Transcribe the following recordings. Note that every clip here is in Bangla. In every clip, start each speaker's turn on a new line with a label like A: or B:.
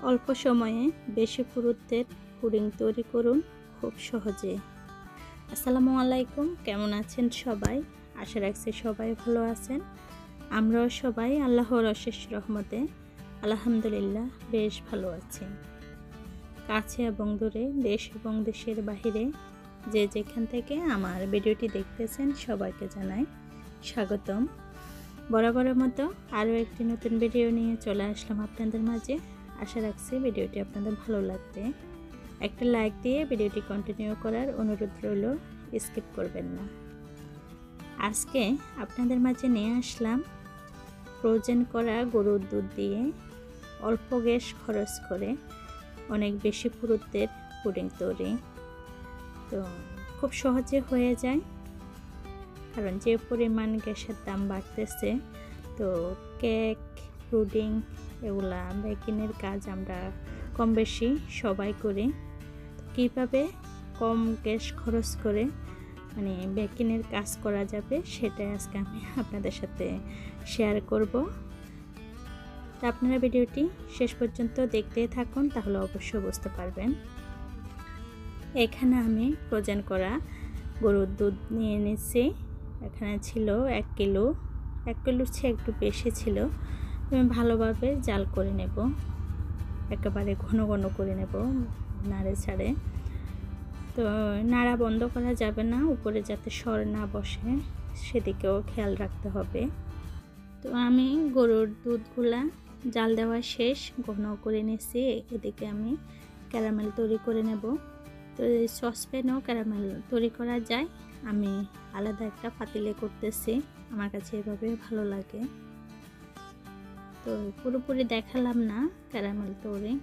A: অল্প সময়ে বেশি পুরুত্বের পুডিং তৈরি করুন খুব সহজে। আসসালামু আলাইকুম, কেমন আছেন সবাই? আশা রাখছি সবাই ভালো আছেন। আমরাও সবাই আল্লাহর অশেষ রহমতে আলহামদুলিল্লাহ বেশ ভালো আছি। কাছে এবং দূরে, দেশ এবং দেশের বাহিরে যে যেখান থেকে আমার ভিডিওটি দেখতেছেন সবাইকে জানাই স্বাগতম। বরাবরের মতো আরও একটি নতুন ভিডিও নিয়ে চলে আসলাম আপনাদের মাঝে। আশা রাখছি ভিডিওটি আপনাদের ভালো লাগবে। একটা লাইক দিয়ে ভিডিওটি কন্টিনিউ করার অনুরোধ রইল, স্কিপ করবেন না। আজকে আপনাদের মাঝে নিয়ে আসলাম ফ্রোজেন করা গরুর দুধ দিয়ে অল্প গ্যাস খরচ করে অনেক বেশি পুরুত্বের পুডিং তৈরি। তো খুব সহজে হয়ে যায়, কারণ যে পরিমাণ গ্যাসের দাম বাড়তেছে, তো কেক, পুডিং এগুলা বেকিংয়ের কাজ আমরা কম বেশি সবাই করি। কীভাবে কম গ্যাস খরচ করে বেকিংয়ের কাজ করা যাবে সেটাই আজকে আমি আপনাদের সাথে শেয়ার করব। তো আপনারা ভিডিওটি শেষ পর্যন্ত দেখতে থাকুন, তাহলে অবশ্যই বুঝতে পারবেন। এখানে আমি ফ্রোজেন করা গরুর দুধ নিয়ে নিচ্ছি। এখানে ছিল 1 কিলো, 1 কিলোর চেয়ে একটু বেশি ছিল। আমি ভালোভাবে জাল করে নেব, একেবারে ঘন ঘন করে নেব, নাড়ে ছাড়ে। তো নাড়া বন্ধ করা যাবে না, উপরে যাতে সর না বসে সেদিকেও খেয়াল রাখতে হবে। তো আমি গরুর দুধগুলা জাল দেওয়া শেষ, ঘন করে নিয়েছি। এদিকে আমি ক্যারামেল তৈরি করে নেব। তো এই সসপ্যানেও ক্যারামেল তৈরি করা যায়, আমি আলাদা একটা পাতিলে করতেছি, আমার কাছে এভাবে ভালো লাগে। তো পুরোপুরি দেখালাম না ক্যারামেল তৈরি,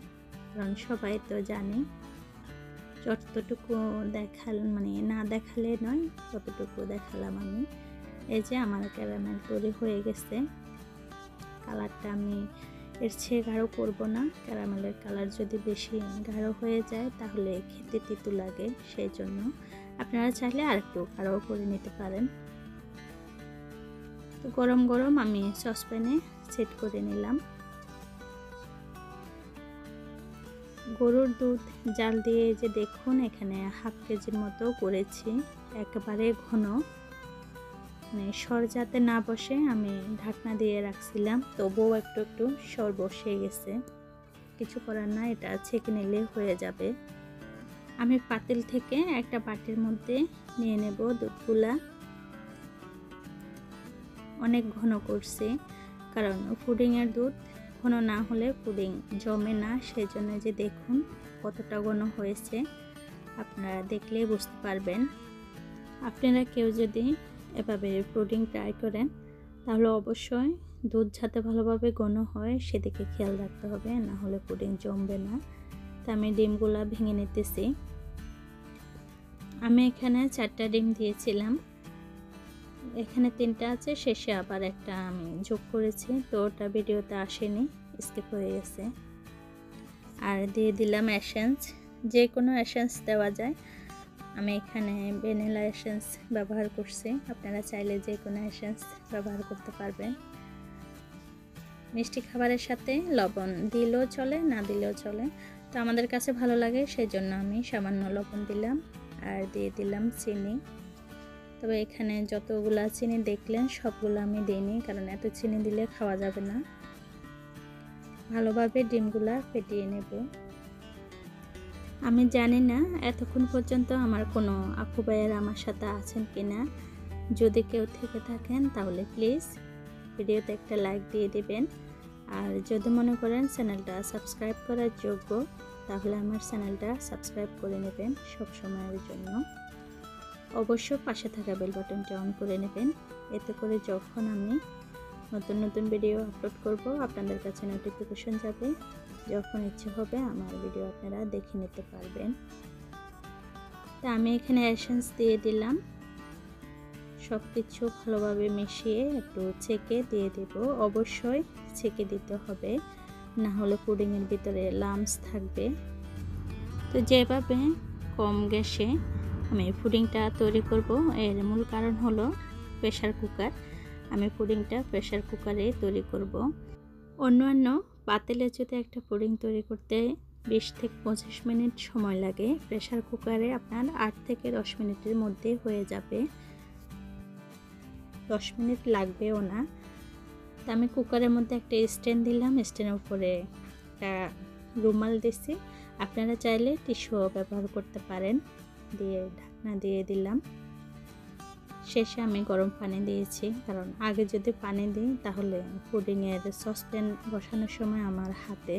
A: কারণ সবাই তো জানে। যতটুকু না দেখালে নয়, ততটুকু দেখালাম আমি। এই যে আমার ক্যারামেল তৈরি হয়ে গেছে। কালারটা আমি এর চেয়ে গাঢ় করব না, ক্যারামেলের কালার যদি বেশি গাঢ় হয়ে যায় তাহলে খেতে তিতো লাগে, সেই জন্য আপনারা চাইলে আর একটু গাঢ় করে নিতে পারেন। তো গরম গরম আমি সসপ্যানে সেট করে নিলাম। গরুর দুধ জাল দিয়ে যে দেখুন, এখানে হাফ কেজির মতো করেছি, একেবারে ঘন, সর যাতে না বসে আমি ঢাকনা দিয়ে রাখছিলাম, তবুও একটু একটু সর বসে গেছে। কিছু করার না, এটা ছেঁকে নিলে হয়ে যাবে। আমি পাতিল থেকে একটা বাটির মধ্যে নিয়ে নেব দুধগুলা। অনেক ঘন করছি, কারণ পুডিংয়ের দুধ ঘন না হলে পুডিং জমে না, সেই জন্য যে দেখুন কতটা ঘন হয়েছে, আপনারা দেখলে বুঝতে পারবেন। আপনারা কেউ যদি এভাবে পুডিং ট্রাই করেন তাহলে অবশ্যই দুধ যাতে ভালোভাবে ঘন হয় সেদিকে খেয়াল রাখতে হবে, না হলে পুডিং জমবে না। তা আমি ডিমগুলা ভেঙে নিতেছি। আমি এখানে 4টা ডিম দিয়েছিলাম, এখানে 3টা আছে, শেষে আবার একটা আমি যোগ করেছি, তো ওটা ভিডিওতে আসেনি, স্কিপ হয়ে গেছে। আর দিয়ে দিলাম এসেন্স, যে কোনো এসেন্স দেওয়া যায়। আমি এখানে ভ্যানিলা এসেন্স ব্যবহার করছি, আপনারা চাইলে যে কোনো এসেন্স ব্যবহার করতে পারবেন। মিষ্টি খাবারের সাথে লবণ দিলেও চলে, না দিলেও চলে, তো আমাদের কাছে ভালো লাগে সেই জন্য আমি সামান্য লবণ দিলাম। আর দিয়ে দিলাম চিনি। তবে এখানে যতগুলা চিনি দেখলেন সবগুলো আমি দিইনি, কারণ এত চিনি দিলে খাওয়া যাবে না। ভালোভাবে ডিমগুলা ফেটিয়ে নেব। আমি জানি না এতক্ষণ পর্যন্ত আমার কোনো আপু ভাইয়েরা আমার সাথে আছেন কিনা, যদি কেউ থেকে থাকেন তাহলে প্লিজ ভিডিওতে একটা লাইক দিয়ে দিবেন। আর যদি মনে করেন চ্যানেলটা সাবস্ক্রাইব করার যোগ্য, তাহলে আমার চ্যানেলটা সাবস্ক্রাইব করে নেবেন সব সময়ের জন্য। অবশ্য পাশে থাকা বেল বাটনটা অন করে নেবেন, এতে করে যখন আমি নতুন নতুন ভিডিও আপলোড করব আপনাদের কাছে নোটিফিকেশন যাবে, যখন ইচ্ছে হবে আমার ভিডিও আপনারা দেখে নিতে পারবেন। তা আমি এখানে এসেন্স দিয়ে দিলাম, সব কিছু ভালোভাবে মিশিয়ে একটু ছেঁকে দিয়ে দেব। অবশ্যই ছেঁকে দিতে হবে, না হলে পুডিংয়ের ভিতরে লাম্পস থাকবে। তো যেভাবে কম গ্যাসে আমি পুডিংটা তৈরি করব, এর মূল কারণ হলো প্রেসার কুকার। আমি পুডিংটা প্রেসার কুকারে তৈরি করব। অন্যান্য পাতিলে যদি একটা পুডিং তৈরি করতে 20 থেকে 25 মিনিট সময় লাগে, প্রেসার কুকারে আপনার 8 থেকে 10 মিনিটের মধ্যে হয়ে যাবে। 10 মিনিট লাগবেও না। তো আমি কুকারের মধ্যে একটা স্ট্যান্ড দিলাম, স্ট্যান্ডের উপরে একটা রুমাল দিছি, আপনারা চাইলে টিস্যু ব্যবহার করতে পারেন। দিয়ে ঢাকনা দিয়ে দিলাম। শেষে আমি গরম পানি দিয়েছি, কারণ আগে যদি পানি দিই তাহলে পুডিংয়ের সসপ্যান বসানোর সময় আমার হাতে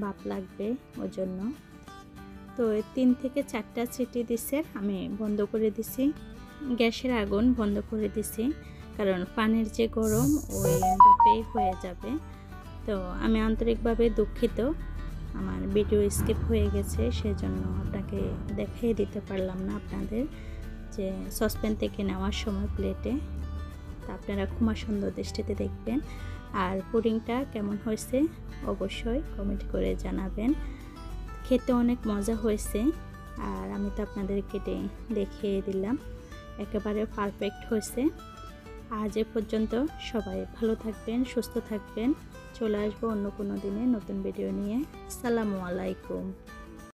A: ভাপ লাগবে, ওই জন্য। তো 3 থেকে 4টা সিটি দিছে, আমি বন্ধ করে দিছি, গ্যাসের আগুন বন্ধ করে দিছি, কারণ পানির যে গরম ওই ভাপেই হয়ে যাবে। তো আমি আন্তরিকভাবে দুঃখিত, আমার ভিডিও স্কিপ হয়ে গেছে, সেজন্য আপনাকে দেখিয়ে দিতে পারলাম না আপনাদের যে সসপ্যান থেকে নেওয়ার সময় প্লেটে। তা আপনারা ক্ষমা সুন্দর দৃষ্টিতে দেখবেন। আর পুডিংটা কেমন হয়েছে অবশ্যই কমেন্ট করে জানাবেন। খেতে অনেক মজা হয়েছে, আর আমি তো আপনাদের কেটে দেখিয়ে দিলাম, একেবারে পারফেক্ট হয়েছে। আজ এ পর্যন্ত, সবাই ভালো থাকবেন, সুস্থ থাকবেন। চলে আসবো অন্য কোনো দিনে নতুন ভিডিও নিয়ে। আসসালামু আলাইকুম।